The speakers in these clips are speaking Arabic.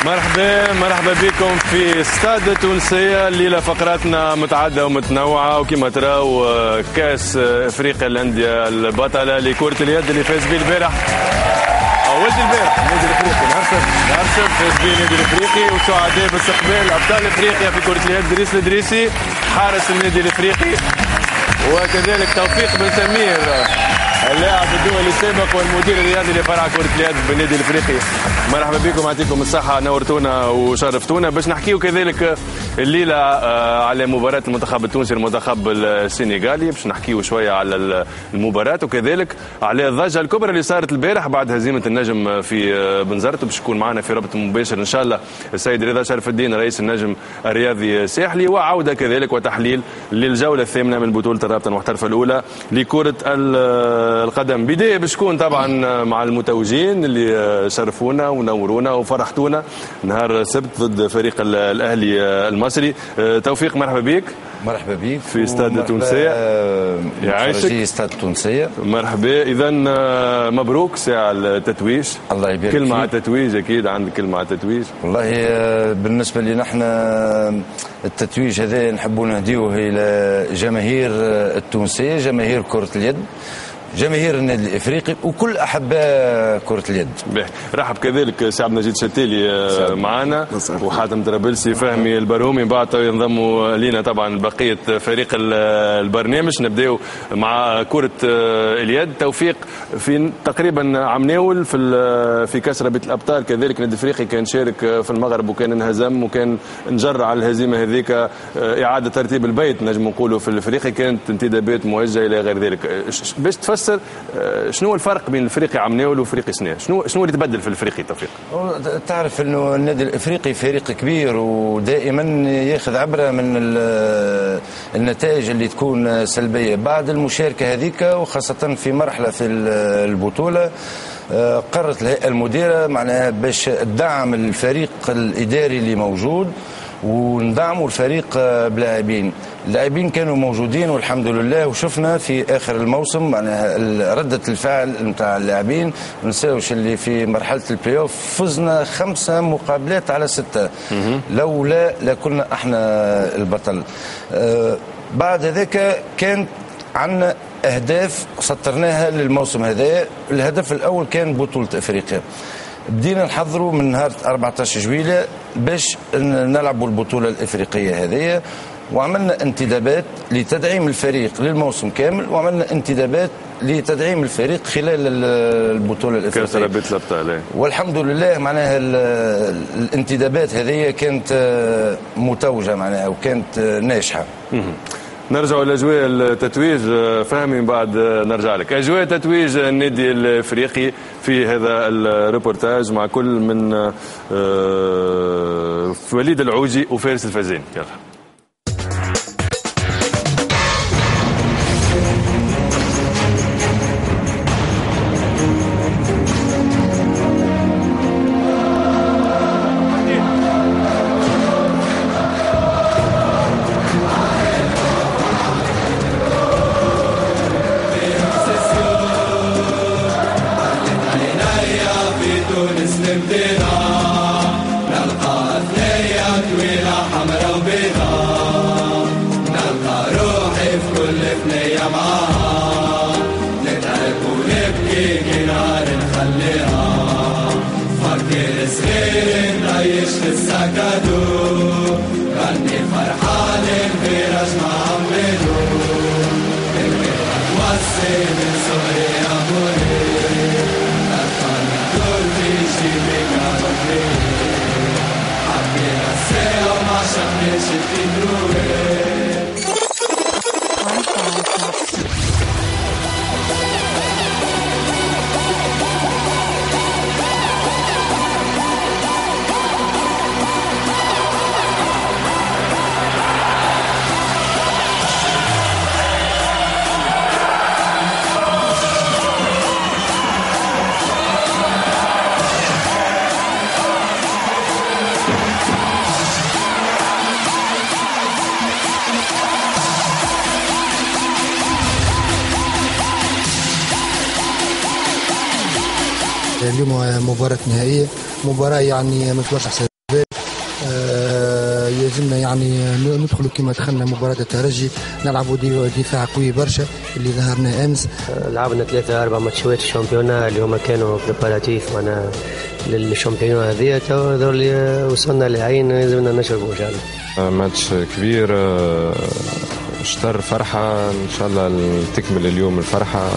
مرحبا بكم في استاد التونسية. الليلة فقراتنا متعددة ومتنوعة، وكما تراو كاس افريقيا الاندية البطلة لكرة اليد اللي فاز به البارح ولد البارح النادي الافريقي نهار سبت فاز به النادي الافريقي، وسعداء باستقبال ابطال افريقيا في كرة اليد دريس الدريسي حارس النادي الافريقي، وكذلك توفيق بن سمير اللاعب الدولي السابق والمدير الرياضي لفرع كرة اليد بالنادي الافريقي. مرحبا بكم، يعطيكم الصحة، نورتونا وشرفتونا باش نحكيو كذلك الليلة على مباراة المنتخب التونسي المنتخب السنغالي، باش نحكيو شوية على المباراة وكذلك على الضجة الكبرى اللي صارت البارح بعد هزيمة النجم في بنزرت. باش يكون معنا في رابط مباشر ان شاء الله السيد رضا شرف الدين رئيس النجم الرياضي الساحلي، وعودة كذلك وتحليل للجولة الثامنة من بطولة الرابطة المحترفة الأولى لكرة القدم. بداية باش تكون طبعا مع المتوجين اللي شرفونا ونورونا وفرحتونا نهار السبت ضد فريق الأهلي المصري. توفيق مرحبا بك. مرحبا بك في استاد التونسية. يعيشك في استاد التونسية. مرحبا. إذا مبروك ساعة التتويج. الله يبارك كلمة على التتويج، أكيد عندك كلمة على التتويج. والله بالنسبة لنا احنا التتويج هذا نحبوا نهديوه إلى جماهير التونسية، جماهير كرة اليد، جماهير النادي الافريقي وكل احباء كره اليد. رحب كذلك سي عبد المجيد شتيلي معنا، وحاتم طرابلسي، فهمي البرومي، بعد ينضموا لينا طبعا بقيه فريق البرنامج. نبداو مع كره اليد. توفيق في تقريبا عام ناول في كاس رابطه الابطال كذلك النادي الافريقي كان شارك في المغرب وكان انهزم وكان نجر على الهزيمه هذيك، اعاده ترتيب البيت نجم نقولوا في الافريقي، كانت انتدابات موجهه الى غير ذلك. باش تفسر شنو الفرق بين الافريقي عام ناول وافريقي سنه؟ شنو اللي تبدل في الافريقي توفيق؟ تعرف انه النادي الافريقي فريق كبير ودائما ياخذ عبره من النتائج اللي تكون سلبيه بعد المشاركه هذيك، وخاصه في مرحله في البطوله قررت الهيئه المديره معناها باش تدعم الفريق الاداري اللي موجود وندعموا الفريق بلاعبين. اللاعبين كانوا موجودين والحمد لله، وشفنا في اخر الموسم معناها رده الفعل نتاع اللاعبين. ما نساوش اللي في مرحله البلاي اوف فزنا 5 مقابلات على 6، لولا لكنا احنا البطل. بعد ذاك كانت عندنا اهداف سطرناها للموسم هذا. الهدف الاول كان بطوله افريقيا، بدينا نحضروا من نهار 14 جويلية باش نلعبوا البطولة الإفريقية هذه، وعملنا انتدابات لتدعيم الفريق للموسم كامل، وعملنا انتدابات لتدعيم الفريق خلال البطولة الإفريقية كاس رابطة الأبطال. والحمد لله معناها الانتدابات هذه كانت متوجة معناها وكانت ناجحة. نرجع لاجواء التتويج. فهمي بعد نرجع لك اجواء تتويج النادي الافريقي في هذا الريبورتاج مع كل من وليد العوجي وفارس الفازين. يلا. اليوم مباراة نهائية، مباراة يعني ما تبقاش كما دخلنا مباراة الترجي نلعبوا دفاع قوي برشا اللي ظهرنا امس. لعبنا 3-4 ماتشات الشامبيونا اللي هما كانوا بريباراتيف معنا للشامبيونا هذه، تو اللي وصلنا لعين لازمنا نشربوا ان شاء الله. ماتش كبير، شطر فرحة ان شاء الله تكمل اليوم الفرحة.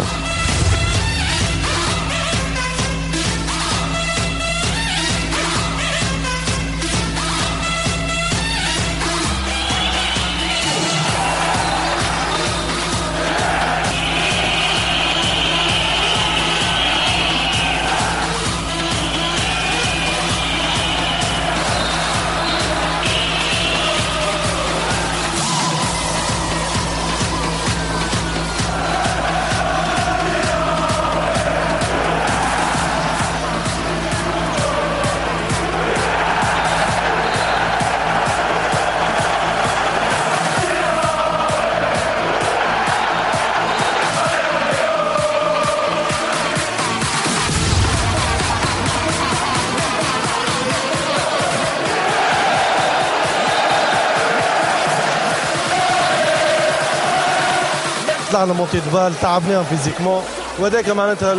طلعنا مونتي دبال، تعبناهم فيزيكمون، وهذاك معناتها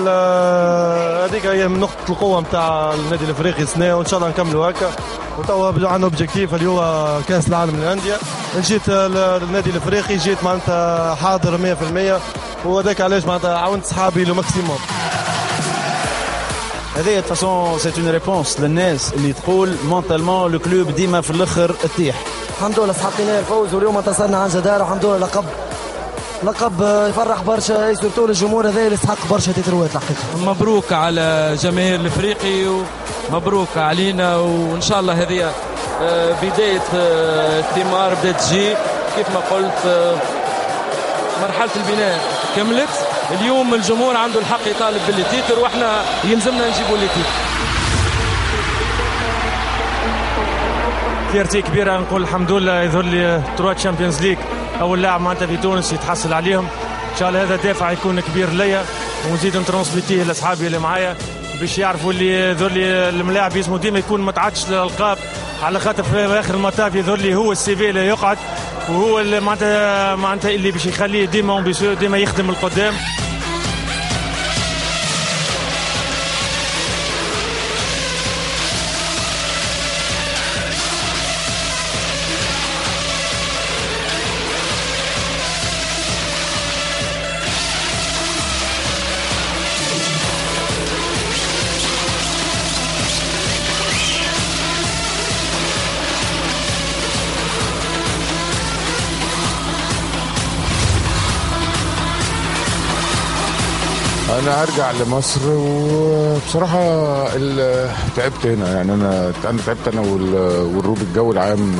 هذيك هي من نقطة القوة نتاع النادي الافريقي السنة، وان شاء الله نكملوا هكا. وتوا عندنا اوبجيكتيف اللي هو كاس العالم للأندية. جيت النادي الافريقي جيت معناتها حاضر 100%، وهذاك علاش معناتها عاونت صحابي لو ماكسيموم. هذه فاسون سيت اون ريبونس للناس اللي تقول مونتالمون لو كلوب ديما في الاخر تطيح. الحمد لله استحقينا الفوز، واليوم انتصرنا عن جدارة، الحمد لله لقب يفرح برشا، سورتو للجمهور هذا اللي يستحق برشا تتروات الحقيقه. مبروك على جماهير الافريقي ومبروك علينا، وان شاء الله هذه بدايه الثمار بدات تجي. كيف ما قلت مرحله البناء كملت، اليوم الجمهور عنده الحق يطالب بالتيتر، واحنا يلزمنا نجيبوا التيتر. فيرتي كبيره، نقول الحمد لله يظهر لي 3 تشامبيونز ليج، اول لاعب معناتها في تونس يتحصل عليهم. ان شاء الله هذا دافع يكون كبير ليا، ونزيد نترانسميتيه لاصحابي اللي معايا باش يعرفوا اللي يظهر لي الملاعب اسمه ديما يكون ما تعدش للالقاب، على خاطر في اخر المطاف يظهر لي هو السي في اللي يقعد، وهو اللي معناتها اللي باش يخليه ديما يخدم القدام. انا ارجع لمصر، وبصراحه تعبت هنا. يعني انا تعبت انا والروب. الجو العام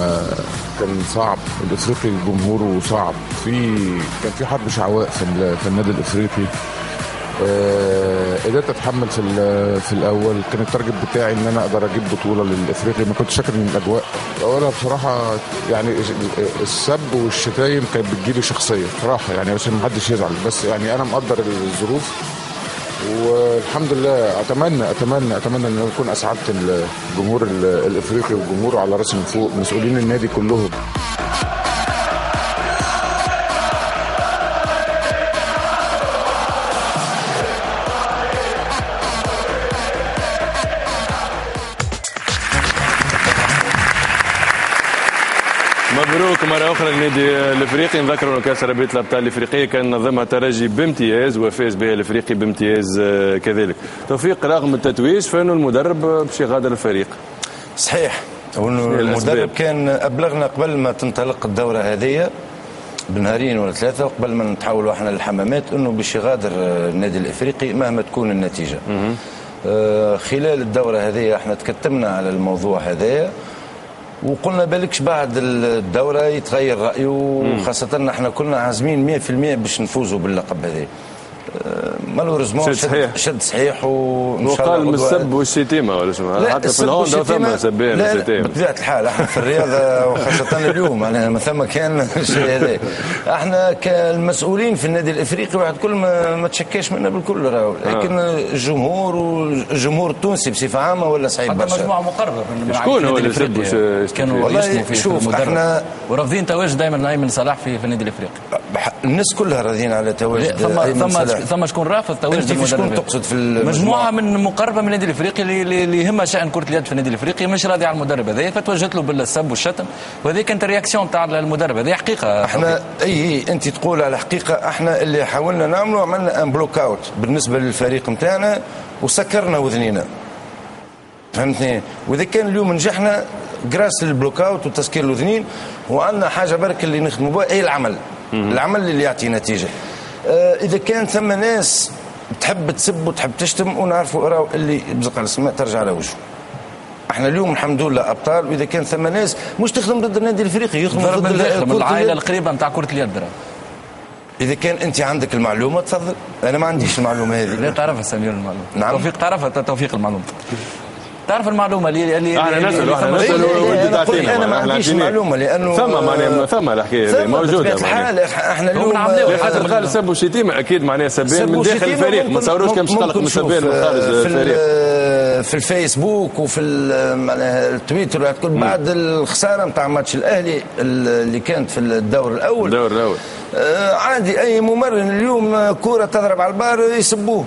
كان صعب، الافريقي جمهوره صعب، كان في حرب شعواء في النادي الافريقي. قدرت اتحمل في الاول. كان التارجت بتاعي ان انا اقدر اجيب بطوله للافريقي. ما كنتش شاكر من الاجواء اولها بصراحه. يعني السب والشتايم كانت بتجيلي شخصيه صراحه، يعني عشان ما حدش يزعل، بس يعني انا مقدر الظروف، والحمد لله. اتمنى ان اكون اسعدت الجمهور الافريقي والجمهور على راسي من فوق، مسؤولين النادي كلهم. مبروك مرة أخرى للنادي الإفريقي. نذكروا أن كأس رابطة الأبطال الإفريقية كان نظمها الترجي بامتياز، وفاز بها الإفريقي بامتياز كذلك. توفيق، رغم التتويج فإنه المدرب باش يغادر الفريق. صحيح، المدرب كان أبلغنا قبل ما تنطلق الدورة هذه بنهارين ولا 3، وقبل ما نتحولوا احنا للحمامات، انه باش يغادر النادي الافريقي مهما تكون النتيجه. خلال الدوره هذه احنا تكتمنا على الموضوع هذا، وقلنا بالكش بعد الدوره يتغير رايه، وخاصه احنا كنا عازمين 100% باش نفوزوا باللقب هذا. مالوريزمون شد صحيح وان شاء الله. وقال من السب والشتيمه ولا شنو؟ حتى في الهوندا ثم سبين وشتيمه بطبيعه الحال. احنا في الرياضه وخاصه اليوم معناها ما ثم كان الشيء هذا. احنا كالمسؤولين في النادي الافريقي واحد كل ما تشكاش منا بالكل راهو، لكن الجمهور والجمهور التونسي بصفه عامه ولا صعيب برشا. مجموعه مقربه من شكون هو اللي يسب؟ كانوا يشتموا في شوف احنا ورافضين تواجد دائما ايمن صلاح في النادي الافريقي. الناس كلها راضيين على تواجد ايمن صلاح. ثم شكون رافض تواجد المدرب؟ شكون تقصد في مجموعه من مقربه من النادي الافريقي اللي يهمها شان كره اليد في النادي الافريقي مش راضي على المدرب هذا، فتوجهت له بالسب والشتم، وهذه كانت الرياكسيون تاع المدرب. هذه حقيقه. احنا انت تقول على حقيقه. احنا اللي حاولنا نعمله عملنا ان بلوك اوت بالنسبه للفريق نتاعنا وسكرنا وذنينا، فهمتني؟ واذا كان اليوم نجحنا جراس للبلوك اوت وتسكير الاذنين، وعندنا حاجه برك اللي نخدموا بها هي العمل اللي يعطي نتيجه. اذا كان ثم ناس تحب تسب وتحب تشتم ونعرفوا راهو اللي بزق على السماء ترجع على وجهه. احنا اليوم الحمد لله ابطال، واذا كان ثم ناس مش تخدم ضد النادي الافريقي يخدم ضد العائله القريبه نتاع كره اليد. اذا كان انت عندك المعلومه تفضل. انا ما عنديش المعلومه هذه. لا تعرفها سمير المعلومه. نعم. توفيق تعرفها. توفيق المعلومه. تعرف المعلومه اللي احنا نسالوا وانت تعطينا. انا ما عنديش المعلومه لانه ثم الحكايه هذه موجوده. احنا اليوم حتى قال سب وشتيمه اكيد معناها سبين من داخل الفريق، ما تصوروش كان مش قلق من سبين من خارج الفريق. في الفيسبوك وفي معناها التويتر الكل بعد الخساره نتاع ماتش الاهلي اللي كانت في الدور الاول. عادي اي ممرن اليوم كره تضرب على البار يسبوه.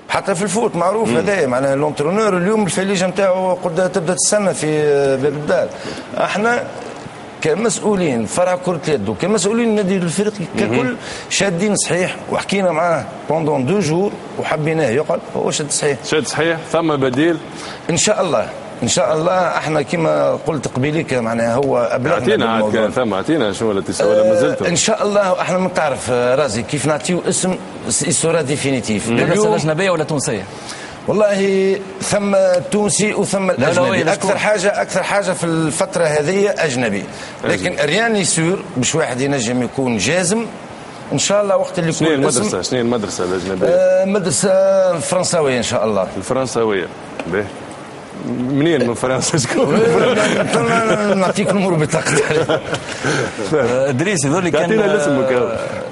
حتى في الفوت معروف هذا معناها لونترونور اليوم الفليجه نتاعو قد تبدا تستنى في باب الدار. احنا كمسؤولين فرع كره اليد وكمسؤولين النادي الافريقي ككل شادين صحيح، وحكينا معاه بوندون 2 جور وحبيناه يقعد. هو شد صحيح ثم بديل ان شاء الله. احنا كما قلت قبيليك معناها هو ابلغنا بالموضوع. اعطينا شو ولا ما زلتوا ان شاء الله. احنا ما تعرف رازي كيف نعطيو اسم الصوره ديفينيتيف. اليوم اجنبيه ولا تونسيه؟ والله ثم تونسي وثم الاجنبي. اكثر حاجه في الفتره هذه اجنبي، لكن رياني سور باش واحد ينجم يكون جازم ان شاء الله وقت اللي يكون. شنو المدرسه الاجنبيه؟ مدرسه فرنساويه ان شاء الله. الفرنساويه باهي. منين من فرنسا شكون؟ نعطيك نمر بطاقتي. ادريس هذول كان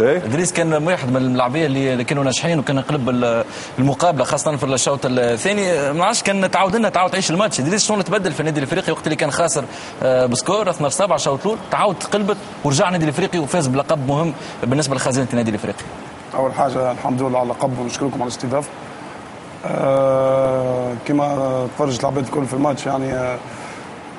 ادريس كان واحد من اللاعبين اللي كانوا ناجحين وكان يقلب المقابله خاصه في الشوط الثاني. ما عادش كان تعود تعيش الماتش. ادريس شلون تبدل في النادي الافريقي وقت اللي كان خاسر بسكور 12-7 شوط الاول، تعود قلبت ورجع النادي الافريقي وفاز بلقب مهم بالنسبه لخزينه النادي الافريقي. اول حاجه الحمد لله على اللقب ونشكركم على الاستضافه. كما تفرجت لعبات الكل في الماتش يعني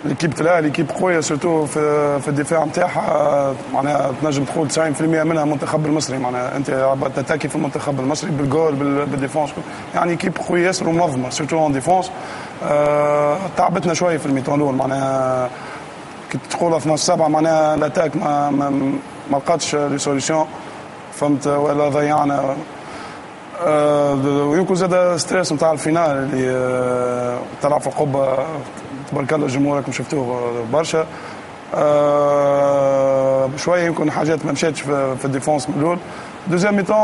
ليكيب الاهلي ليكيب قويه سورتو في الدفاع نتاعها معناها تنجم تقول 90% منها المنتخب المصري. معناها انت تتاكي في المنتخب المصري بالجول بالديفونس يعني كيب قويه ياسر ومنظمه سورتو اون ديفونس. تعبتنا شويه في الميتون الاول معناها كي تقول 12-7 معناها الاتاك ما لقاتش لي سوليسيون فهمت ولا ضيعنا. ويمكن زاد ستريس نتاع الفينال اللي طلع في القبه تبارك الله الجمهور راكم شفتوه برشا. بشويه يمكن حاجات ما مشاتش في الديفونس من الاول. دوزيام ميتون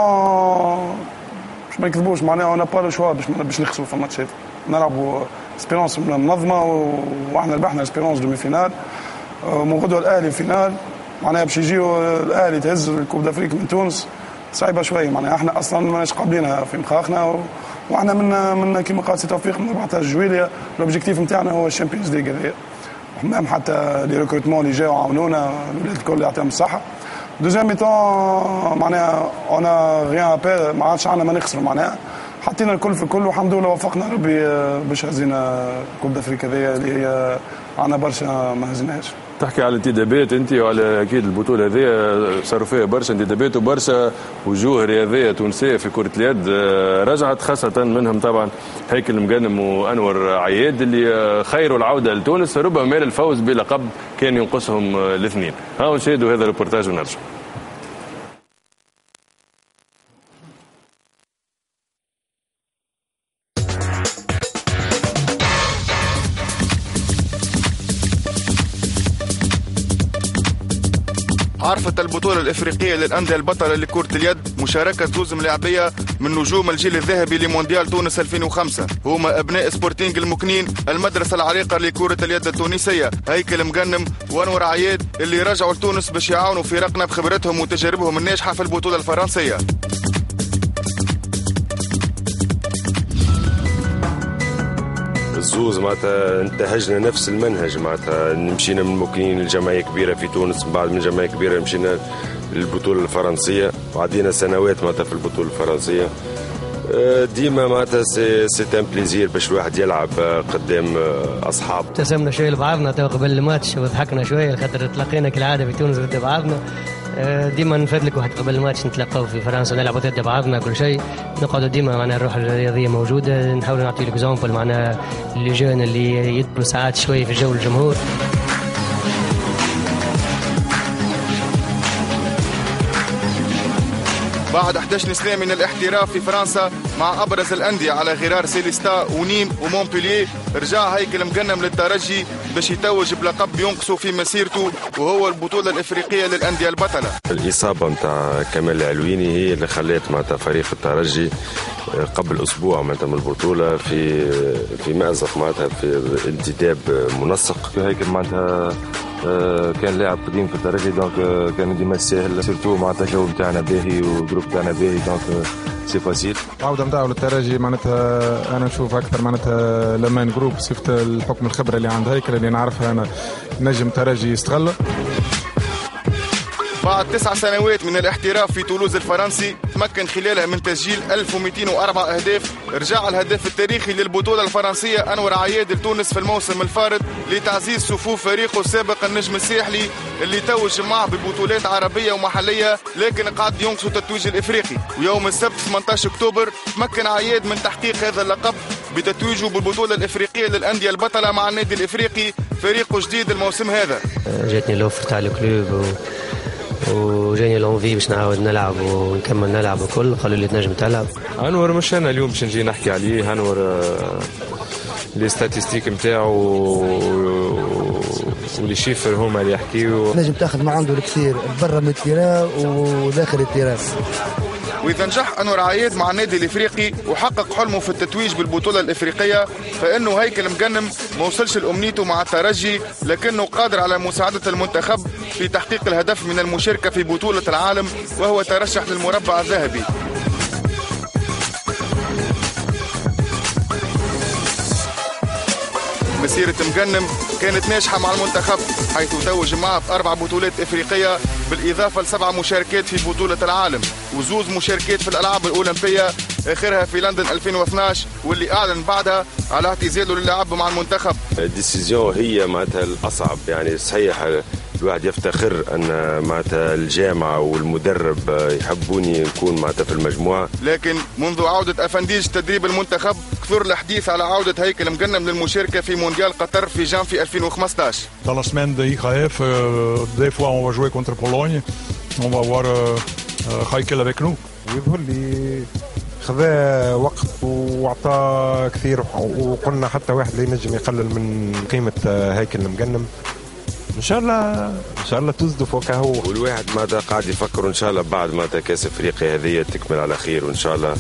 باش ما نكذبوش معناها اون با لو شوا باش نخسروا في الماتش هذا. نلعبوا اسبيرونس منظمه واحنا ربحنا اسبيرونس دومي فينال من غدوه الاهلي فينال معناها باش يجيو الاهلي تهز الكوب دافريك من تونس صعيبه شويه معناها احنا اصلا ماناش قابلينها في مخاخنا واحنا من كما قال سي توفيق من 14 جويليا الاوبجيكتيف نتاعنا هو الشامبيونز ليغ هذايا. ومام حتى لي ريكروتمون اللي جاوا عاونونا الولاد الكل يعطيهم الصحه. دوزيام ميتون معناها انا غيان ابيل ما عادش عندنا ما نخسروا معناها حطينا الكل في الكل والحمد لله وفقنا ربي باش هزينا كوب دافريك هذايا اللي هي عندنا برشا ما هزيناهاش. تحكي على الانتدابات انت وعلى اكيد البطوله هذه صاروا فيها برشا انتدابات وبرشا وجوه رياضيه تونسيه في كره اليد رجعت خاصه منهم طبعا هيكل مقنم وانور عياد اللي خيروا العوده لتونس ربما الفوز بلقب كان ينقصهم الاثنين. ها نشاهدوا هذا الريبورتاج ونرجع. عرفت انطلقت البطولة الإفريقية للأندية البطلة لكرة اليد مشاركة زوز ملاعبية من نجوم الجيل الذهبي لمونديال تونس 2005 هما أبناء سبورتينغ المكنين المدرسة العريقة لكرة اليد التونسية هيكل مغنم وانور عياد اللي رجعوا لتونس باش يعاونوا فرقنا بخبرتهم وتجاربهم الناجحة في البطولة الفرنسية. الزوز معناتها انتهجنا نفس المنهج، معناتها مشينا من مكنين لجمعية كبيرة في تونس، بعد من جمعية كبيرة مشينا للبطولة الفرنسية وعدينا سنوات معناتها في البطولة الفرنسية. ديما معناتها سي ان بليزير باش الواحد يلعب قدام اصحابه. ابتسمنا شويه لبعضنا تو قبل الماتش وضحكنا شويه خاطر تلاقينا كالعاده في تونس ضد بعضنا. ديما نفدلك واحد قبل الماتش نتلاقاو في فرنسا نلعبوا ضد بعضنا كل شيء، نقعدوا ديما معناها الروح الرياضيه موجوده، نحاولوا نعطيو اكزامبل معناها اللي جون اللي يدبروا ساعات شويه في جو الجمهور. بعد 11 سنة من الاحتراف في فرنسا مع أبرز الأندية على غرار سيليستا ونيم ومونبلييه، رجع هيكل مغنم للترجي باش يتوج بلقب ينقصه في مسيرته وهو البطولة الإفريقية للأندية البطلة. الإصابة متاع كمال العلويني هي اللي خلت معناتها فريق الترجي قبل أسبوع معناتها من البطولة في مأزق معناتها في انتداب منسق. هيكل معناتها كان لاعب قديم في الترجي دونك كان ديما ساهل سيرتو معناتها الجو نتاعنا باهي والجروب تاعنا باهي دونك سي فاسيل. العودة نتاعو للترجي معناتها انا نشوف اكثر معناتها لمان جروب صفة الحكم الخبرة اللي عند هيكل اللي نعرفها انا نجم ترجي يستغلها. بعد 9 سنوات من الاحتراف في تولوز الفرنسي تمكن خلالها من تسجيل 1204 أهداف. رجع الهداف التاريخي للبطولة الفرنسية أنور عياد لتونس في الموسم الفارط لتعزيز صفوف فريقه السابق النجم الساحلي اللي توج معه ببطولات عربية ومحلية لكن قعد ينقصه التتويج الإفريقي. ويوم السبت 18 أكتوبر تمكن عياد من تحقيق هذا اللقب بتتويجه بالبطولة الإفريقية للأندية البطلة مع النادي الإفريقي فريقه جديد الموسم هذا. جاتني الأوفر تاع الكلوب وجاني لونفي باش نعاود نلعب ونكمل نلعب وكل قالوا لي تنجم تلعب. انور مش انا اليوم باش نجي نحكي عليه، انور لي ستاتيستيك نتاعو ولي شيفر هما اللي يحكيو. نجم تاخذ ما عنده الكثير برا من التيران وداخل التيران. وإذا نجح أنور عياد مع النادي الإفريقي وحقق حلمه في التتويج بالبطولة الإفريقية فإنه هيكل مغنم ما وصلش لأمنيته مع الترجي لكنه قادر على مساعدة المنتخب في تحقيق الهدف من المشاركة في بطولة العالم وهو ترشح للمربع الذهبي. مسيرة مغنم كانت ناجحة مع المنتخب حيث توج معه ب4 بطولات إفريقية بالإضافة ل7 مشاركات في بطولة العالم وزوز مشاركات في الألعاب الأولمبية آخرها في لندن 2012 واللي أعلن بعدها على اعتزاله للعب مع المنتخب. الديسيزيون هي معناتها الأصعب، يعني صحيح الواحد يفتخر أن معناتها الجامعة والمدرب يحبوني نكون معناتها في المجموعة، لكن منذ عودة أفنديج تدريب المنتخب كثر الحديث على عودة هيكل مغنم للمشاركة في مونديال قطر في جانفي 2015. Dans la semaine de IHF, des fois on va jouer contre Pologne, on va voir هيكل avec nous. ويظهر لي خذا وقت وعطى كثير وقلنا حتى واحد لا ينجم يقلل من قيمة هيكل المغنم. ان شاء الله تصدف فوق هو والواحد ماذا قاعد يفكر ان شاء الله بعد ما كاس افريقيا هذه تكمل على خير وان شاء الله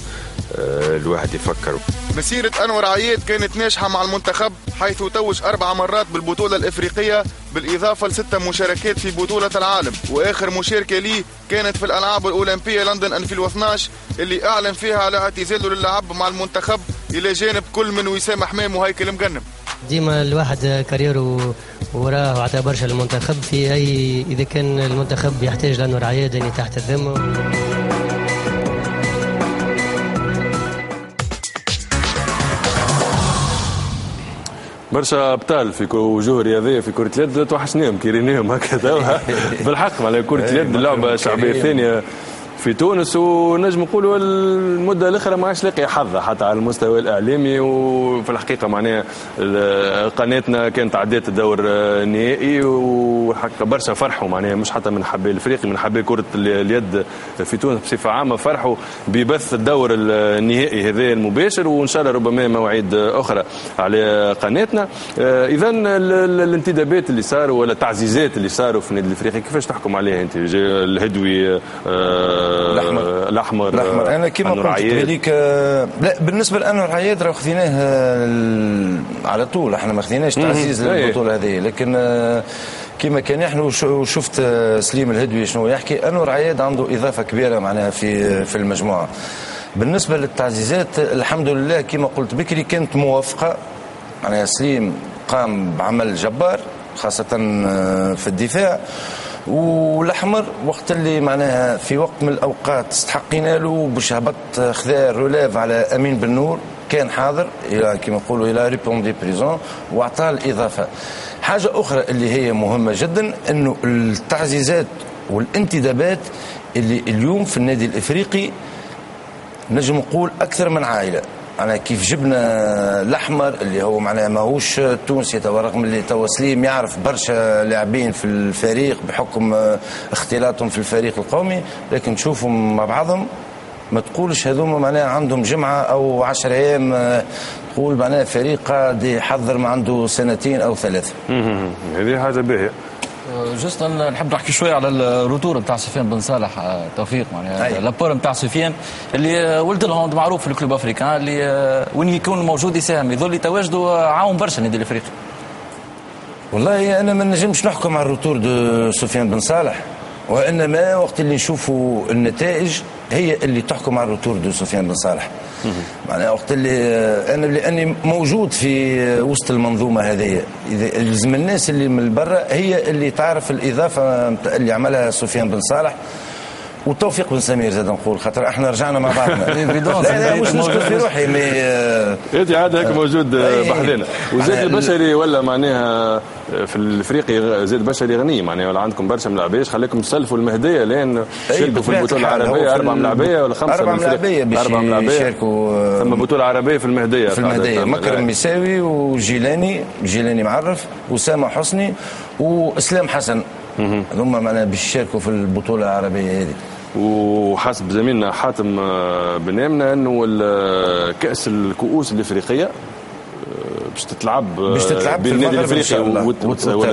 الواحد يفكر. مسيرة أنور عياد كانت ناجحة مع المنتخب حيث توج 4 مرات بالبطولة الإفريقية بالإضافة ل6 مشاركات في بطولة العالم وآخر مشاركة ليه كانت في الألعاب الأولمبية لندن 2012 اللي أعلن فيها على اعتزاله للعب مع المنتخب إلى جانب كل من وسام حمام وهيكل مغنم. ديما الواحد كاريره وراه وعطى برشا للمنتخب في أي إذا كان المنتخب يحتاج لأنور عياد يعني تحت الذمة. برشا ابطال في وجوه رياضيه في كره اليد توحشناهم كي ريناهم هكذا بالحق على كره اليد اللعبه شعبيه ثانيه في تونس، ونجم نقولوا المده الاخرى ما عادش لاقي حظها حتى على المستوى الاعلامي. وفي الحقيقه معناها قناتنا كانت عدات الدور النهائي، وحق برشا فرحوا معناها مش حتى من حباء الافريقي، من حباء كره اليد في تونس بصفه عامه فرحوا ببث الدور النهائي هذا المباشر، وان شاء الله ربما مواعيد اخرى على قناتنا. اذا الانتدابات اللي صاروا ولا التعزيزات اللي صاروا في النادي الافريقي كيفاش تحكم عليها انت؟ الهدوي الاحمر انا كما قلت قبليك لا بالنسبه لانور عياد راه خذيناه على طول، احنا ما خذيناش تعزيز للبطوله هذه، لكن كما كان احنا وشفت سليم الهدوي شنو يحكي، انور عياد عنده اضافه كبيره معناها في المجموعه. بالنسبه للتعزيزات الحمد لله كما قلت بكري كانت موافقه، معناها سليم قام بعمل جبار خاصه في الدفاع، والاحمر وقت اللي معناها في وقت من الاوقات استحقينا له باش هبط خذا الروليف على امين بن نور كان حاضر الى كما نقولوا الى ريبوندي بريزون واعطاه الاضافه. حاجه اخرى اللي هي مهمه جدا انه التعزيزات والانتدابات اللي اليوم في النادي الافريقي نجم نقول اكثر من عائله. أنا كيف جبنا الأحمر اللي هو معناها ماهوش تونسي توا، رغم اللي توا سليم يعرف برشا لاعبين في الفريق بحكم اختلاطهم في الفريق القومي، لكن تشوفهم مع بعضهم ما تقولش هذوما معناها عندهم جمعة أو 10 أيام، تقول معناها فريق قاعد يحضر ما عنده 2 أو 3. هذه حاجة باهية. جست نحب نحكي شويه على الروتور نتاع سفيان بن صالح توفيق، معناها لابور نتاع سفيان اللي ولد الهوند معروف في الكلوب افريكان اللي وين يكون موجود يساهم، يظل تواجده عاون برشا النادي الافريقي. والله انا ما نجمش نحكم على الروتور دو سفيان بن صالح، وانما وقت اللي نشوفوا النتائج هي اللي تحكم على الروتور دو سفيان بن صالح. معناها وقت اللي انا لاني موجود في وسط المنظومه هذه، لازم الناس اللي من برا هي اللي تعرف الاضافه اللي عملها سفيان بن صالح وتوفيق بن سمير زاد نقول، خاطر احنا رجعنا مع بعضنا. لا مش نشكر في روحي انت عاد هيك موجود بحذنا. وزاد البشري ولا معناها في الافريقي زاد بشري غني معناها، ولا عندكم برشا ملاعبيش خليكم تسلفوا المهديه لان شاركوا في البطوله العربيه 4 ملاعبيه ولا 5 4 ملاعبيه باش يشاركوا. ثم بطوله عربيه في المهديه مكرم مساوي وجيلاني معرف وسامة حسني واسلام حسن، هذوما معناها باش يشاركوا في البطوله العربيه هذه. وحسب زميلنا حاتم بن آمنة انه كأس الكؤوس الافريقيه باش تتلعب بين النادي الافريقي ولا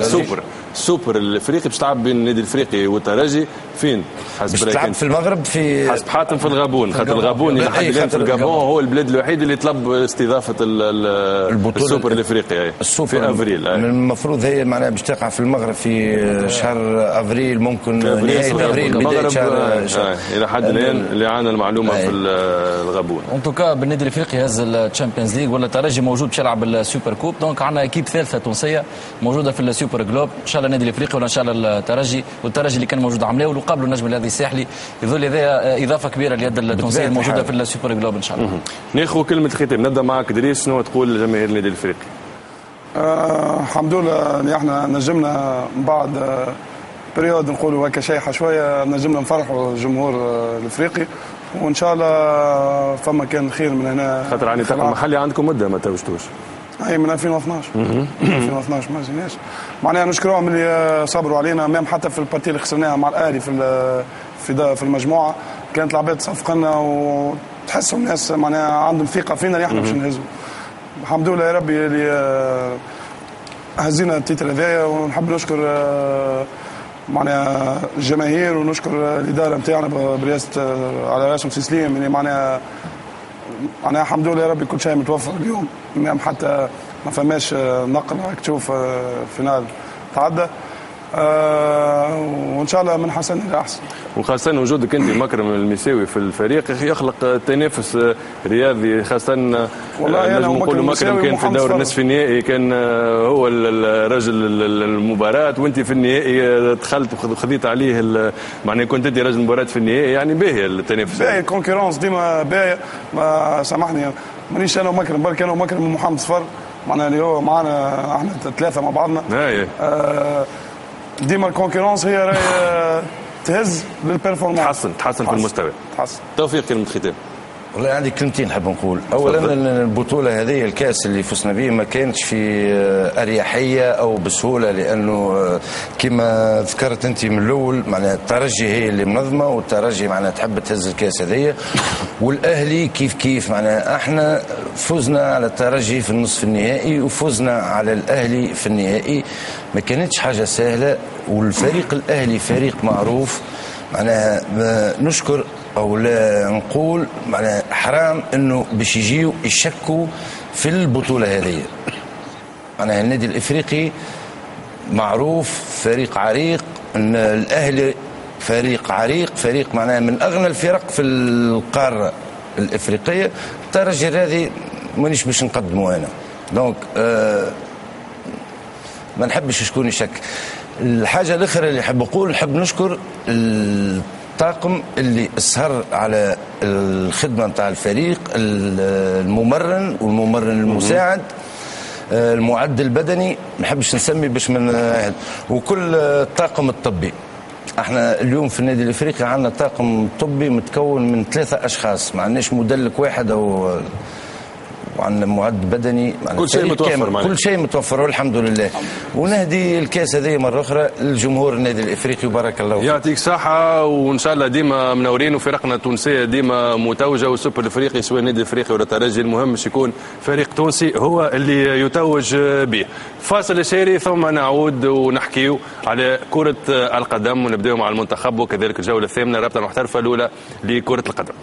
السوبر الافريقي باش تلعب بين النادي الافريقي والترجي فين؟ باش تلعب في المغرب في حسب حاتم في الغابون، خاطر الغابون لحد الان في الغابون هو البلاد الوحيد اللي طلب استضافه السوبر الافريقي في افريل. المفروض هي معناها باش تقع في المغرب في شهر افريل، ممكن نهايه افريل بدايه شهر الى حد الان اللي عندنا المعلومه في الغابون. ان توكا بالنادي الافريقي هز الشامبيونز ليج ولا الترجي موجود باش يلعب السوبر كوب، دونك عندنا اكيب ثالثه تونسيه موجوده في السوبر جلوب، ان شاء الله النادي الافريقي ولا ان شاء الله الترجي، والترجي اللي كان موجود عملاه وقابلوا النجم الذي الساحلي، يظل هذا اضافه كبيره لليد التونسيه الموجوده في السوبر جلوب ان شاء الله. ناخذ كلمه الختام، نبدا معك دريس، شنو تقول لجماهير النادي الافريقي؟ الحمد لله اللي احنا نجمنا بعد بريود نقولوا هكا شيحه شويه نجمنا نفرحوا الجمهور الافريقي، وان شاء الله فما كان خير من هنا. خاطر يعني المحلي عندكم مده ما توجتوش. اي من 2012 2012 ما جيناش، معناها نشكرهم اللي صبروا علينا، ميم حتى في البارتي اللي خسرناها مع الاهلي في المجموعه كانت العباد صفقنا وتحسوا الناس معناها عندهم ثقه فينا اللي احنا باش نهزوا. الحمد لله يا ربي اللي هزينا التيتر هذايا، ونحب نشكر معناها الجماهير ونشكر الاداره نتاعنا برئاسه على راسهم سي سليم اللي معناها الحمد لله يا ربي كل شيء متوفر اليوم، ميم حتى ما فماش نقل راك تشوف فينال تعدى، وان شاء الله من حسن الى احسن. وخاصه وجودك انت مكرم المساوي في الفريق يخلق تنافس رياضي، خاصه نجم نقولوا مكرم كان في دور النصف النهائي كان هو الرجل المباراه، وانت في النهائي دخلت وخذيت عليه معناها كنت انت رجل المباراه في النهائي، يعني باهي التنافس باهي الكونكورونس ديما باهي. ما سامحني مانيش انا ومكرم برك انا ومكرم ومحمد صفر معناها اللي هو معنا احنا 3 مع بعضنا. ديما الكونكورونس هي تهز للبيرفورمانس، تحسن في المستوى. توفيق كلمه ختام. والله عندي كلمتين نحب نقول. اولا البطوله هذه الكاس اللي فزنا به ما كانتش في اريحيه او بسهوله، لانه كما ذكرت انت من الاول معناها الترجي هي اللي منظمه، والترجي معناها تحب تهز الكاس هذيا، والاهلي كيف معناها احنا فزنا على الترجي في النصف النهائي وفزنا على الاهلي في النهائي. ما كانتش حاجه سهله، والفريق الاهلي فريق معروف معناها نشكر او لا نقول معناها حرام انه باش يجيو يشكوا في البطوله هذه. معناها النادي الافريقي معروف فريق عريق، ان الاهلي فريق عريق، فريق معناها من اغنى الفرق في القاره الافريقيه. الترجي هذه مانيش باش نقدمه انا، دونك ما نحبش شكون يشك. الحاجه الاخرى اللي نحب نقول، نحب نشكر الطاقم اللي اسهر على الخدمه نتاع الفريق، الممرن والممرن المساعد، المعد البدني، ما نحبش نسمي باش من، وكل الطاقم الطبي. احنا اليوم في النادي الافريقي عندنا طاقم طبي متكون من 3 اشخاص، ما عندناش مدلك واحد او وعندنا معد بدني، كل شيء متوفر، كل شيء متوفر والحمد لله. ونهدي الكاس هذه مره اخرى للجمهور النادي الافريقي وبارك الله فيك. يعطيك صحه، وان شاء الله ديما منورين، وفرقنا التونسيه ديما متوجه، والسوبر الافريقي سواء النادي الافريقي ولا الترجي المهم باش يكون فريق تونسي هو اللي يتوج به. فاصل شهري ثم نعود ونحكيو على كره القدم، ونبداو مع المنتخب وكذلك الجوله الثامنه الرابطه المحترفه الاولى لكره القدم.